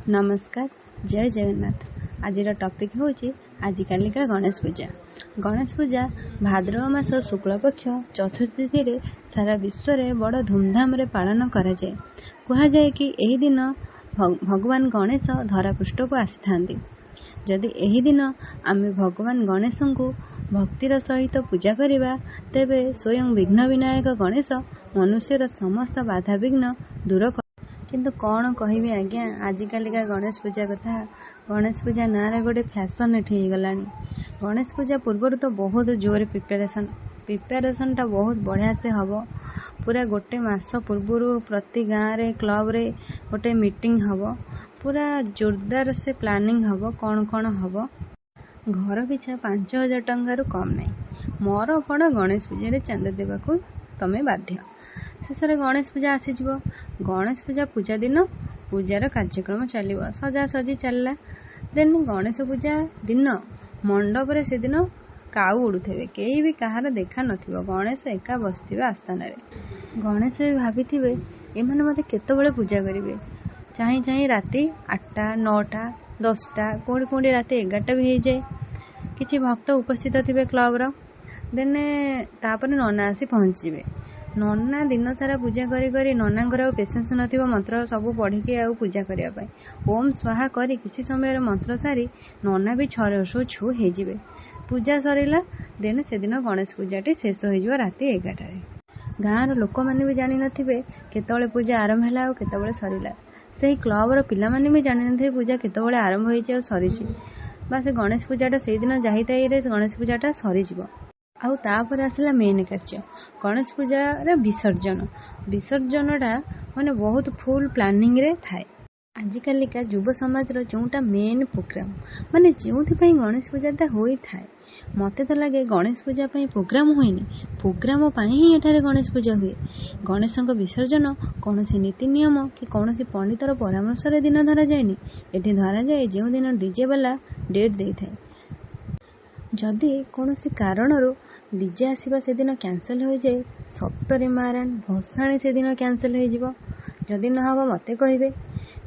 नमस्कार जय जगन्नाथ। आज टॉपिक हूँ आजिकालिका गणेश पूजा। गणेश पूजा भाद्रव मास शुक्ल पक्ष चतुर्थी तिथि सारा विश्व में बड़ धूमधाम रे पालन करा जाए। कहा जाए कि यही दिन भगवान गणेश धरापृष्ठ को आसी थांती। जदि यही दिन आमे भगवान गणेश को भक्तिर सहित पूजा करिबा तेबे स्वयं विघ्न विनायक गणेश मनुष्यर समस्त बाधा विघ्न दूर कर। किंतु कौन कहबी आज्ञा आजिकालिका गणेश पूजा कथा। गणेश पूजा ना रे गोटे फैशन एठी गलानी। गणेश पूजा पूर्व तो बहुत जोर प्रिपेरेसन टा बहुत बढ़िया से हबो। पूरा गोटे मास पूर्व प्रति गाँव रे क्लब रे गोटे मीटिंग हबो। पूरा जोरदार से प्लानिंग हबो। कौन कौन हबो घर पिछा 5,000 टंकार कम नहीं। मोर पड़ गणेश पूजा रे चांदा देवाकू तमे बाध्य। शेष गणेश पूजा आसीजिवो। गणेश पूजा दिन पूजार कार्यक्रम चलिबो। सजासजी चलला। देन गणेश पूजा दिन मंडप रे से दिन काऊ उड़ुथेबे। केही भी कहार देखा नथिबो। गणेश एका बसथिबे आस्थान रे। गणेश भी भाबिथिबे एमाने मते केतेबेले पूजा करिवे। चाही चाही राति 8टा 9टा 10टा कोडी राति 11टा भी हो जाए। किछि भक्त उपस्थित थिबे क्लब रो। देन तापर नना आसी पहुँचीबे। नना दिन सारा पूजा करी करी ननांगर पेशेंस नथिबो मंत्र सब पढ़ी के पूजा करिया पाई। ओम स्वाहा करी किछि समय मंत्र सारी नना भी 600 छु हे जिवे। पूजा सरिला। देन से दिन गणेश पूजाटी शेष हो जिवो राति 11टा रे। गाँव लोक माने भी जानि नथिबे केतबेले पूजा आरंभ हैला आ केतबेले सरिला। सेही क्लब रो पिला माने भी जानि नथिबे पूजा केतबेले आरंभ होइछि आ सरिछि। बा से गणेश पूजाटा से दिन जाहिताई रे गणेश पूजाटा सरि जिवो। आउ तापर आसला मेन कार्य गणेश पूजा रे विसर्जनटा माने बहुत फुल प्लानिंग रे थाए। आजिकालिका युव समाज रो जोंटा मेन प्रोग्राम माने जोंथि गणेश पूजाटा होई थाए। मते तो लगे गणेश पूजा पई प्रोग्राम होइनी। प्रोग्राम पई ही एठारे गणेश पूजा हुए। गणेशଙ୍କ विसर्जन कौनसी नीति नियम कि कौनसी पंडितर परामर्श रे दिन धरा जाएनी। एठी धरा जाए जो दिन डीजे वाला डेट देई थाए। जदि कौनसी कारणरू डीजे आसीबा से दिन कैंसिल हो जाए सत्तरे मारान भसाणी से दिन कैंसिल हो जिवो। जदि न हबो मते कहिबे।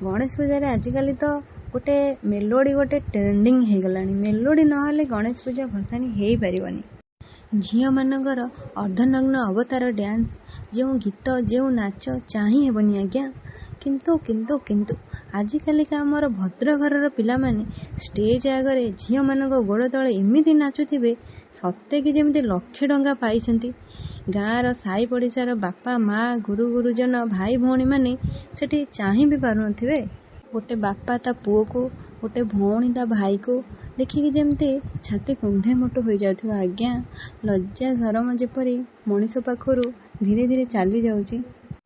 गणेश पूजा रे आजिकाली तो गोटे मेलोडी गोटे ट्रेंडिंग हो गलानी। मेलोडी न हले गणेश पूजा भसाणी हेई परिबनी। झियो मानकर अर्धनग्न अवतार डांस जो गीत जो नाच चाही हेबनी आज्ञा। किंतु किंतु किंतु आजिकालिका आमर भद्र घर पिला माने स्टेज आगरे झियो मानक गोड़ तले एमिति नाचुथिबे सत्ते कि जेमिति लक्षे टंका पाइछंती। गाँर साई पड़िशार बापा माँ गुरु गुरुजन भाई भौणी माने सेठी चाही भी पारु नथिबे। गोटे बापा ता पुओ को गोटे भौणी ता भाई को देखिकी जेमती छाती कुंढे मोट हो जाउथिबा आज्ञा। लज्जा शरम जेपरी मनीष पाखरु धीरे धीरे चली जाउची।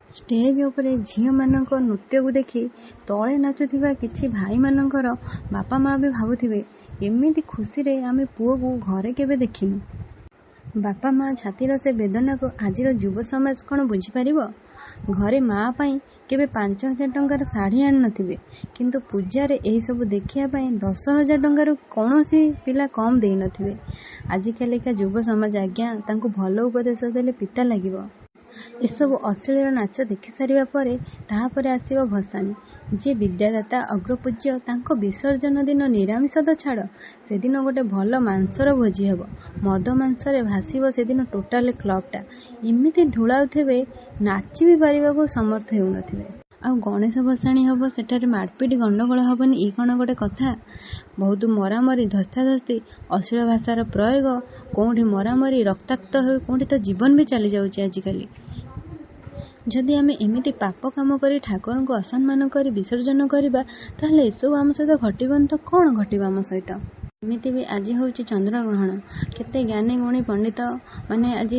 स्टेज उपरे झियो मानक नृत्य को देखी तले नाचुथिबा किछि भाई मानकर बापा माँ भी भाबुथिबे एमिति खुशी रे आमे पुओ को घरे केबे देखिनु। बापा माँ छातीर से वेदना को आजिर युव समाज कौन बुझी पारिबो। घरे माँ पाई केबे 5,000 टंकार शाढ़ी आन नथिबे किंतु पूजा रे एही सब देखिया पाई 10,000 टंकार कौनसी पिला कम देई नथिबे। आजिकालिका युव समाज आज्ञा तांको भल उपदेश देले पिता लागिबो। एसबु अश्लील नाच देखि सारिबा परे ताहापरे आसीबो भसाणी। जे विद्यादाता अग्रपूज्य तांको विसर्जन दिन निरामिष तो छाड़ से दिन गोटे भल मांसर भोजी हेबो। मद मांसरे भासीबो से दिन टोटाल क्लबटा। एमिति ढुलाउथिबे नाची भी पारिबाको समर्थ हेउ नथिबे। आ गणेश भसाणी हबो सेठारे मारपीट गंडगोल हबनी ई कण गोटे कथा। बहुत मरामरी धस्ताधस्ती अश्लील भाषार प्रयोग कोठी मरामरी रक्ताक्त हो कोठी तो जीवन भी चली जाउची। आजिकाली जदि आमे एमिति पाप काम करी ठाकुर को असम्मान करी विसर्जन करिबा ताहले एसबु आम सहित घटिबन तो कौन घटिबा आम सहित। एमिति भी आज होउची चंद्र ग्रहण। केते ज्ञानी गुणी पंडित माने आज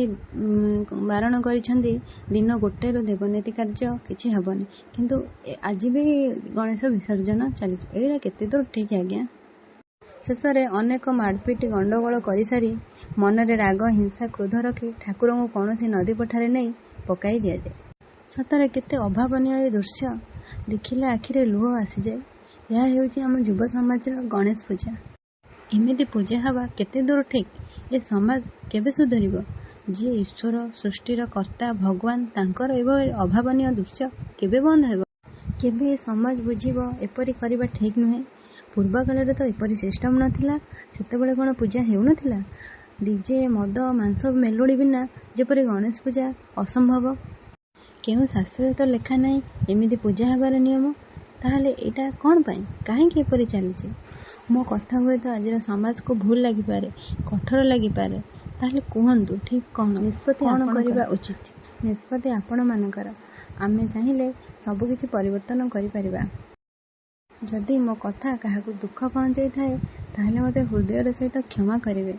बारण करिसेंती दिन गोटे रु देवनीति कार्य किछि हेबनी किंतु आज भी गणेश विसर्जन चली। एरा केते दूर ठीक आज्ञा। शेष में अनेक मारपीट गंडगोल कर सारी मनरे राग हिंसा क्रोध रखी ठाकुर को कौन नदी पठारे नहीं पकाई दि जाए। सतरे केते अभावनीय दृश्य देखिले आखिरे लुह आसी जाए। यह हेउची आम युव समाज गणेश पूजा। एमिति पूजा हवा केते दूर ठीक। ए समाज केबे सुधरिबो। जी ईश्वर सृष्टिर कर्ता भगवान तांकर एभली अभावनीय दृश्य केबे बंद हेबो। କେବେ ସମାଜ ବୁଝିବ ଏପରି କରିବା ଠିକ୍ ନୁହେଁ। ପୂର୍ବକାଳରେ ତ ଏପରି ସିଷ୍ଟମ ନଥିଲା। ସେତେବେଳେ କ'ଣ ପୂଜା ହେଉନଥିଲା? ଡିଜେ, ମଦ, ମାଂସ, ମେଲୋଡ଼ି ବିନା ଯେପରି ଗଣେଶ ପୂଜା ଅସମ୍ଭବ। କେଉଁ ଶାସ୍ତ୍ରରେ ତ ଲେଖା ନାହିଁ ଏମିତି ପୂଜା ହେବାର ନିୟମ। ତାହେଲେ ଏଇଟା କ'ଣ ପାଇଁ? କାହିଁକି ଏପରି ଚାଲିଛି? ମୋ କଥା ହୁଏତ ଆଜିର ସମାଜକୁ ଭୁଲ ଲାଗିପାରେ, କଠୋର ଲାଗିପାରେ। ତାହେଲେ କୁହନ୍ତୁ ଠିକ୍ କ'ଣ? ନିଷ୍ପତ୍ତି କ'ଣ କରିବା ଉଚିତ? ନିଷ୍ପତ୍ତି ଆପଣମାନଙ୍କର। ଆମେ ଚାହିଁଲେ ସବୁକିଛି ପରିବର୍ତ୍ତନ କରିପାରିବା। ଯଦି ମୋ କଥା କାହାକୁ ଦୁଃଖ ପହଞ୍ଚାଇଥାଏ ତାହେଲେ ମୋତେ ହୃଦୟର ସହିତ କ୍ଷମା କରିବେ।